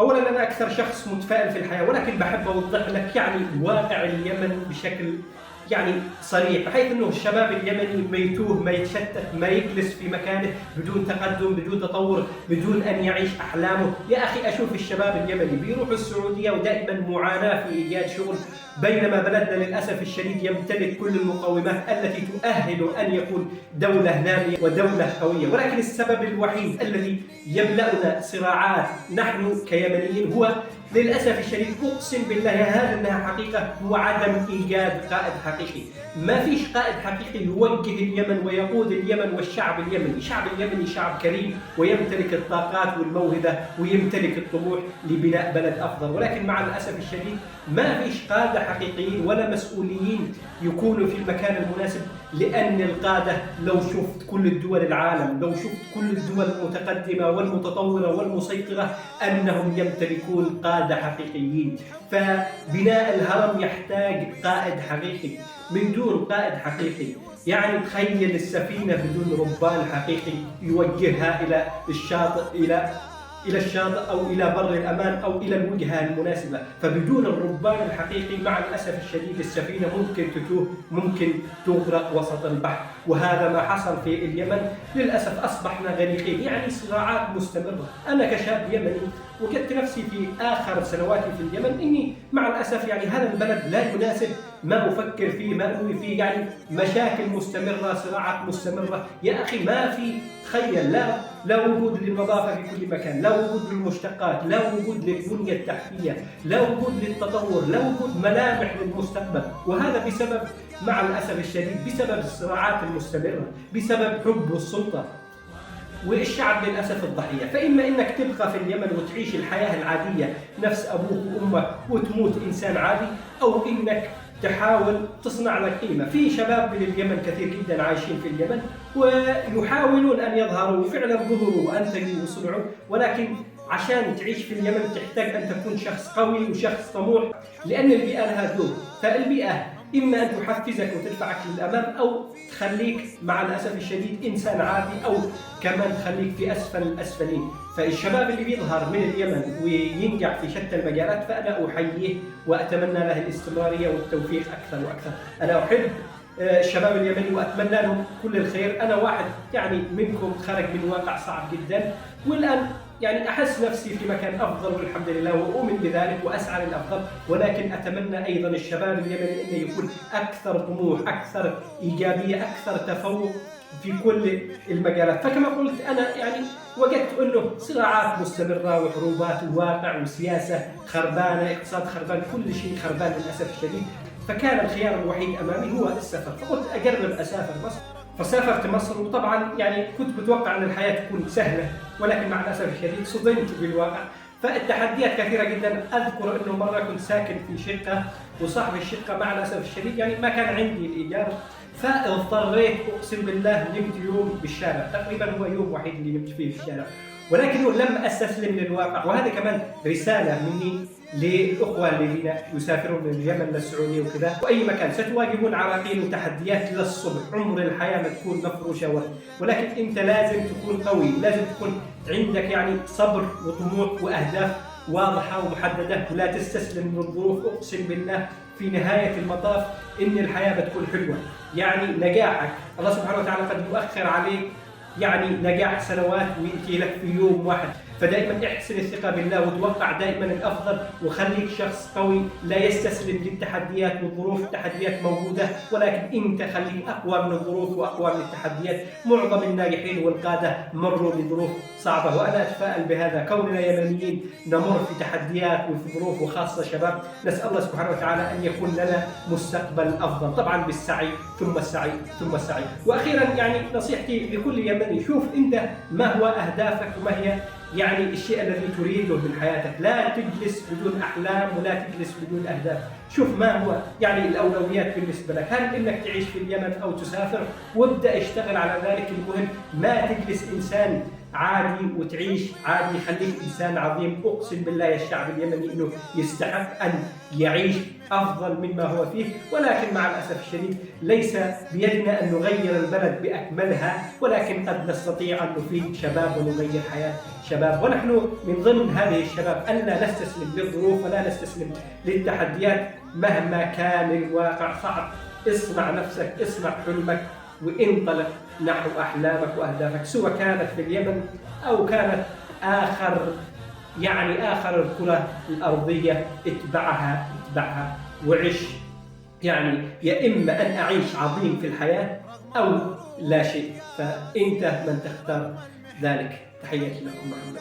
أولا أنا أكثر شخص متفائل في الحياة، ولكن بحب أوضح لك يعني واقع اليمن بشكل يعني صريح، بحيث انه الشباب اليمني ما يتوه، ما يتشتت، ما يجلس في مكانه بدون تقدم، بدون تطور، بدون ان يعيش احلامه. يا اخي اشوف الشباب اليمني بيروحوا السعوديه ودائما معاناه في ايجاد شغل، بينما بلدنا للاسف الشديد يمتلك كل المقومات التي تؤهل ان يكون دوله ناميه ودوله قويه، ولكن السبب الوحيد الذي يملأنا صراعات نحن كيمنيين هو للأسف الشديد، أقسم بالله هذا أنها حقيقة، هو عدم إيجاد قائد حقيقي. ما فيش قائد حقيقي يوجه اليمن ويقود اليمن والشعب اليمني. الشعب اليمني شعب كريم ويمتلك الطاقات والموهبة ويمتلك الطموح لبناء بلد أفضل، ولكن مع الأسف الشديد ما فيش قادة حقيقيين ولا مسؤولين يكونوا في المكان المناسب. لأن القادة لو شفت كل الدول العالم، لو شفت كل الدول المتقدمة والمتطورة والمسيطرة أنهم يمتلكون قادة حقيقيين. فبناء الهرم يحتاج قائد حقيقي. من دون قائد حقيقي يعني تخيل السفينة بدون ربان حقيقي يوجهها إلى الشاطئ، إلى الشاطئ أو إلى بر الأمان أو إلى الوجهة المناسبة. فبدون الربان الحقيقي مع الأسف الشديد السفينة ممكن تتوه، ممكن تغرق وسط البحر، وهذا ما حصل في اليمن. للأسف أصبحنا غريقين، يعني صراعات مستمرة. أنا كشاب يمني وجدت نفسي في آخر سنواتي في اليمن إني مع الأسف يعني هذا البلد لا يناسب ما أفكر فيه، ما أنوي فيه. يعني مشاكل مستمرة، صراعات مستمرة. يا أخي ما في، تخيل، لا وجود للنظافة في كل مكان، لا وجود للمشتقات، لا وجود للبنية التحتية، لا وجود للتطور، لا وجود ملامح للمستقبل. وهذا بسبب مع الأسف الشديد بسبب الصراعات المستمرة، بسبب حب السلطة، والشعب للأسف الضحية. فإما إنك تبقى في اليمن وتعيش الحياة العادية نفس أبوك وأمك وتموت إنسان عادي، أو إنك تحاول تصنع لك قيمة. في شباب من اليمن كثير جدا عايشين في اليمن ويحاولون أن يظهروا، فعلا ظهروا وأنتجوا وصنعوا، ولكن عشان تعيش في اليمن تحتاج أن تكون شخص قوي وشخص طموح، لأن البيئة لها دور. فالبيئة إما أن تحفزك وتدفعك للأمام، أو تخليك مع الأسف الشديد إنسان عادي، أو كمان تخليك في أسفل الأسفلين. فالشباب اللي بيظهر من اليمن وينجح في شتى المجالات فأنا أحييه وأتمنى له الاستمرارية والتوفيق أكثر وأكثر. أنا أحب الشباب اليمني وأتمنى لهم كل الخير. أنا واحد يعني منكم خرج من واقع صعب جدا، والآن يعني أحس نفسي في مكان أفضل والحمد لله، وأؤمن بذلك وأسعى للأفضل. ولكن أتمنى أيضا الشباب اليمني أنه يكون أكثر طموح، أكثر إيجابية، أكثر تفوق في كل المجالات. فكما قلت أنا يعني وجدت أنه صراعات مستمرة وحروبات وواقع وسياسة خربانة، اقتصاد خربان، كل شيء خربان للأسف الشديد. فكان الخيار الوحيد أمامي هو السفر، فقلت أجرب أسافر مصر. فسافرت مصر، وطبعا يعني كنت متوقع أن الحياة تكون سهلة، ولكن مع الأسف الشديد صدمت بالواقع. فالتحديات كثيرة جدا. أذكر أنه مرة كنت ساكن في شقة، وصاحب الشقة مع الأسف الشديد يعني ما كان عندي الإيجار، فاضطريت أقسم بالله نمت يوم بالشارع، تقريبا هو يوم وحيد اللي نمت فيه في الشارع، ولكن لم أستسلم للواقع. وهذا كمان رسالة مني للأخوة الذين يسافرون من اليمن للسعودية وكذا وأي مكان. ستواجهون عراقيل وتحديات للصبح، عمر الحياة ما تكون مفروشة ورد، ولكن أنت لازم تكون قوي، لازم تكون عندك يعني صبر وطموح وأهداف واضحة ومحددة، ولا تستسلم للظروف. أقسم بالله في نهاية المطاف إن الحياة بتكون حلوة. يعني نجاحك الله سبحانه وتعالى قد يؤخر عليك يعني نجاح سنوات ويأتي لك في يوم واحد. فدائما احسن الثقة بالله وتوقع دائما الأفضل، وخليك شخص قوي لا يستسلم للتحديات والظروف. التحديات موجودة، ولكن انت خليك أقوى من الظروف وأقوى من التحديات. معظم الناجحين والقادة مروا بظروف صعبة، وأنا أتفائل بهذا. كوننا يمنيين نمر في تحديات وفي ظروف، وخاصة شباب، نسأل الله سبحانه وتعالى أن يكون لنا مستقبل أفضل، طبعا بالسعي ثم السعي ثم السعي. وأخيرا يعني نصيحتي لكل يمني، شوف أنت ما هو أهدافك وما هي يعني الشيء الذي تريده من حياتك. لا تجلس بدون أحلام ولا تجلس بدون أهداف. شوف ما هو يعني الأولويات بالنسبة لك. هل إنك تعيش في اليمن أو تسافر؟ وابدأ اشتغل على ذلك. المهم ما تجلس إنسان عادي وتعيش عادي، خليك إنسان عظيم. أقسم بالله الشعب اليمني أنه يستحق أن يعيش أفضل مما هو فيه، ولكن مع الأسف الشديد ليس بيدنا أن نغير البلد بأكملها، ولكن قد نستطيع أن نفيد شباب ونغير حياة شباب. ونحن من ضمن هذه الشباب أن لا نستسلم للظروف ولا نستسلم للتحديات مهما كان الواقع صعب. اصنع نفسك، اصنع حلمك، وانطلق نحو أحلامك وأهدافك، سواء كانت في اليمن أو كانت آخر الكرة الأرضية. اتبعها وعش. يا إما أن أعيش عظيم في الحياة أو لا شيء، فأنت من تختار ذلك. تحياتي لكم محمد.